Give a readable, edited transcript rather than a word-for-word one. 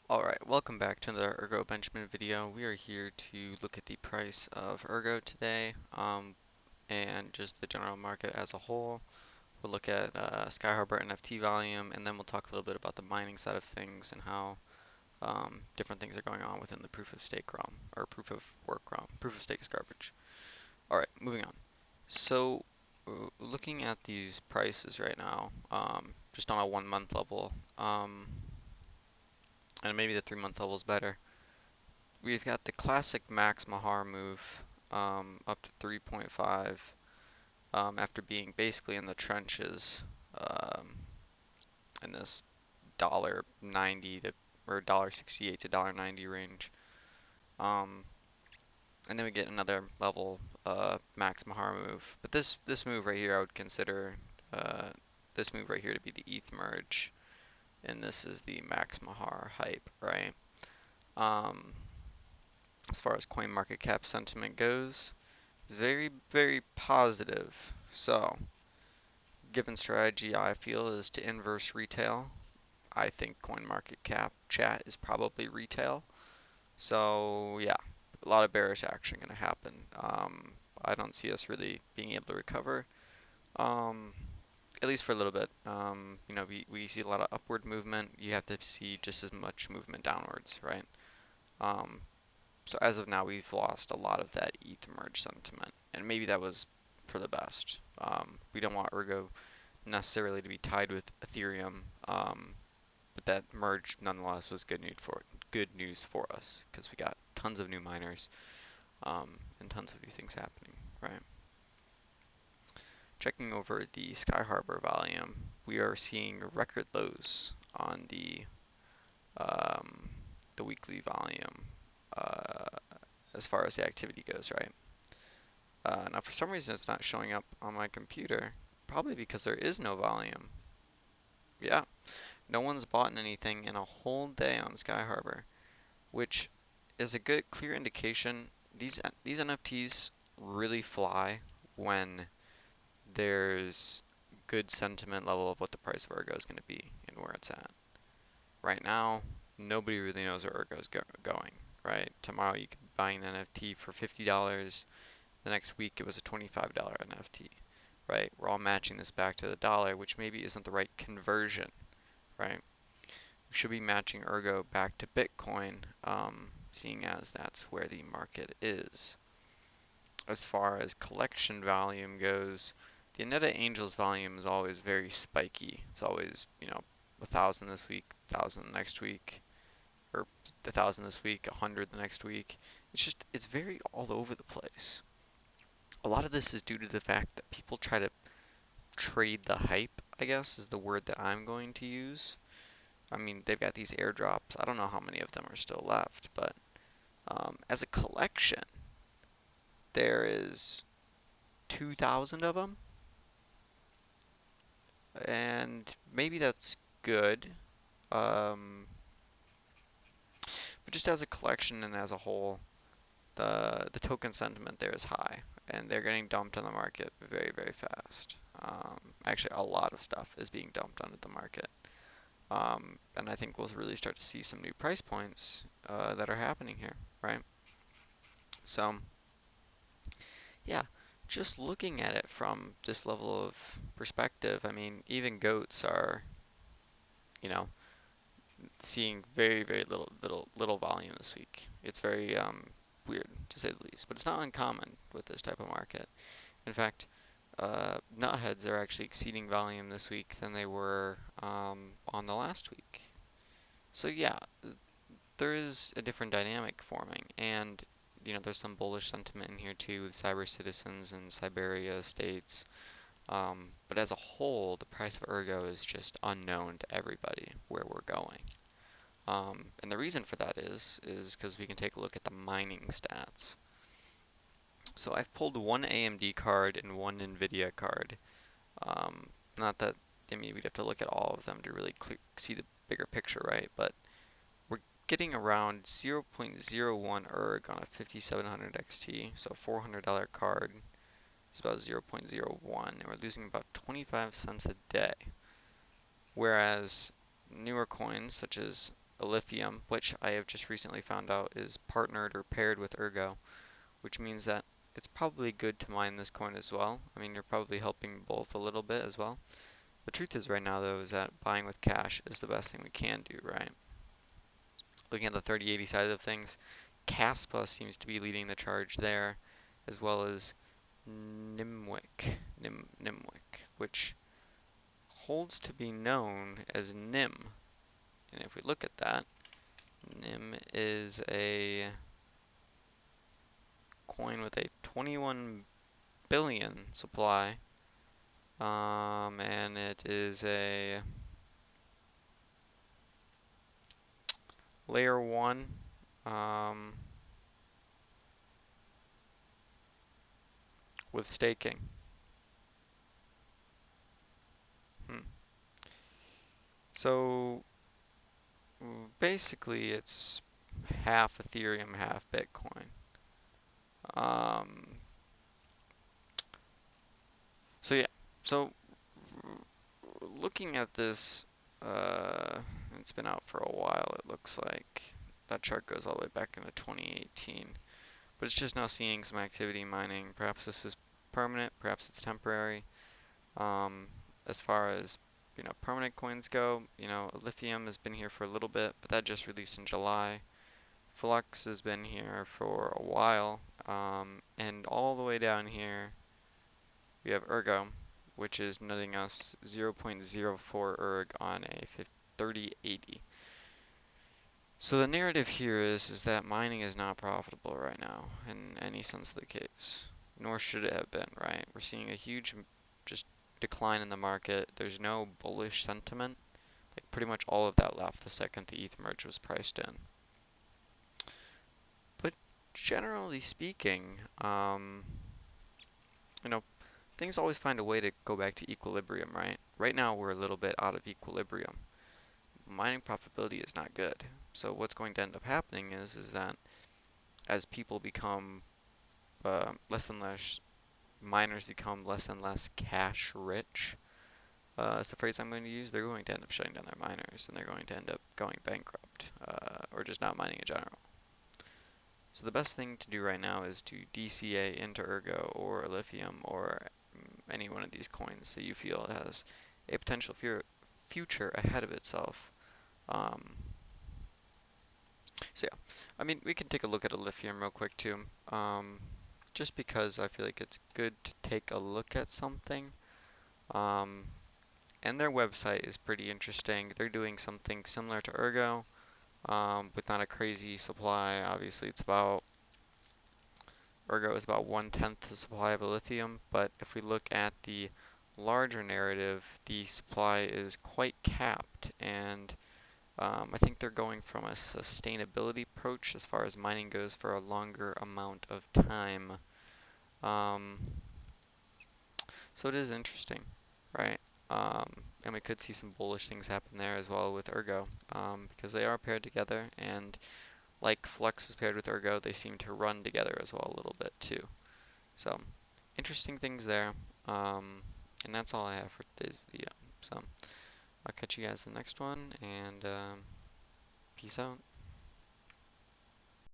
Alright, welcome back to another Ergo Benjamin video. We are here to look at the price of Ergo today, and just the general market as a whole. We'll look at Sky Harbor NFT volume, and then we'll talk a little bit about the mining side of things and how different things are going on within the proof of stake realm, or proof of work realm. Proof of stake is garbage. Alright, moving on. So, looking at these prices right now, just on a 1 month level, and maybe the 3 month level is better. We've got the classic Max Mahar move up to 3.5 after being basically in the trenches um, in this $1.90 to or $1.68 to $1.90 range. Um, and then we get another level Max Mahar move. But this move right here I would consider uh, this move right here to be the ETH Merge, and this is the Max Mahar hype, right? Um, as far as CoinMarketCap sentiment goes, is very, very positive. So, given strategy I feel is to inverse retail. I think CoinMarketCap chat is probably retail. So, yeah, a lot of bearish action going to happen. I don't see us really being able to recover, um, at least for a little bit. We see a lot of upward movement. You have to see just as much movement downwards, right? Um, So as of now, we've lost a lot of that ETH merge sentiment, and maybe that was for the best. We don't want Ergo necessarily to be tied with Ethereum, but that merge nonetheless was good news for us because we got tons of new miners and tons of new things happening. Right. Checking over the Sky Harbor volume, we are seeing record lows on um, the weekly volume uh, as far as the activity goes. Right. Now for some reason it's not showing up on my computer, probably because there is no volume. Yeah, no one's bought anything in a whole day on Sky Harbor, which is a good clear indication these NFTs really fly when there's good sentiment level of what the price of Ergo is going to be and where it's at. Right now, nobody really knows where Ergo is going, right? Tomorrow you could be buying an NFT for $50. The next week it was a $25 NFT, right? We're all matching this back to the dollar, which maybe isn't the right conversion, right? We should be matching Ergo back to Bitcoin, seeing as that's where the market is. As far as collection volume goes, the Aneta Angels volume is always very spiky. It's always, 1,000 this week, 1,000 next week, or 1,000 this week, 100 the next week. It's very all over the place. A lot of this is due to the fact that people try to trade the hype, I guess, is the word that I'm going to use. I mean, they've got these airdrops. I don't know how many of them are still left, but as a collection, there is 2,000 of them, and maybe that's good. Um, but just as a collection and as a whole, the token sentiment there is high, and they're getting dumped on the market very, very fast. Actually, a lot of stuff is being dumped onto the market. And I think we'll really start to see some new price points that are happening here, right? So, yeah, just looking at it from this level of perspective, I mean, even goats are, you know, seeing very, very little volume this week. It's very weird to say the least, but it's not uncommon with this type of market. In fact, nutheads are actually exceeding volume this week than they were on the last week. So yeah, there is a different dynamic forming, and there's some bullish sentiment in here too with cyber citizens and Siberia states. But as a whole, the price of Ergo is just unknown to everybody where we're going. And the reason for that is because we can take a look at the mining stats. So I've pulled one AMD card and one NVIDIA card. Not that, I mean, we'd have to look at all of them to really see the bigger picture, right? But we're getting around 0.01 ERG on a 5700 XT, so $400 card is about 0.01, and we're losing about 25 cents a day. Whereas newer coins such as lithium, which I have just recently found out is partnered or paired with Ergo, which means that it's probably good to mine this coin as well. I mean, you're probably helping both a little bit as well. The truth is right now though is that buying with cash is the best thing we can do, right? Looking at the 3080 side of things, Caspa seems to be leading the charge there, as well as Nimwick, which holds to be known as NIM. And if we look at that, NIM is a coin with a 21 billion supply, and it is a layer 1 um, with staking. Hmm. So basically it's half Ethereum, half Bitcoin. Um, so yeah, so looking at this, uh, it's been out for a while, it looks like. That chart goes all the way back into 2018. But it's just now seeing some activity mining. Perhaps this is permanent, perhaps it's temporary. Um, as far as permanent coins go, lithium has been here for a little bit, but that just released in July. Flux has been here for a while, and all the way down here we have Ergo, which is netting us 0.04 erg on a 3080. So the narrative here is that mining is not profitable right now in any sense of the case, nor should it have been, right? We're seeing a huge just decline in the market. There's no bullish sentiment. Like pretty much all of that left the second the ETH Merge was priced in. But generally speaking, you know, things always find a way to go back to equilibrium, right? Right now we're a little bit out of equilibrium. Mining profitability is not good. So what's going to end up happening is that as people become less and less, miners become less and less cash rich, it's the phrase I'm going to use, they're going to end up shutting down their miners and they're going to end up going bankrupt or just not mining in general. So the best thing to do right now is to DCA into Ergo or Lithium or any one of these coins that you feel has a potential future ahead of itself. Um, so yeah, I mean, we can take a look at a Lithium real quick too, just because I feel like it's good to take a look at something. Um, and their website is pretty interesting. They're doing something similar to Ergo, with not a crazy supply. Obviously, Ergo is about 1/10 the supply of a lithium, but if we look at the larger narrative, the supply is quite capped, and I think they're going from a sustainability approach as far as mining goes for a longer amount of time. Um, so it is interesting, right? And we could see some bullish things happen there as well with Ergo, because they are paired together, and like Flux is paired with Ergo, they seem to run together as well a little bit too. So interesting things there. Um, and that's all I have for today's video. So I'll catch you guys in the next one, and peace out.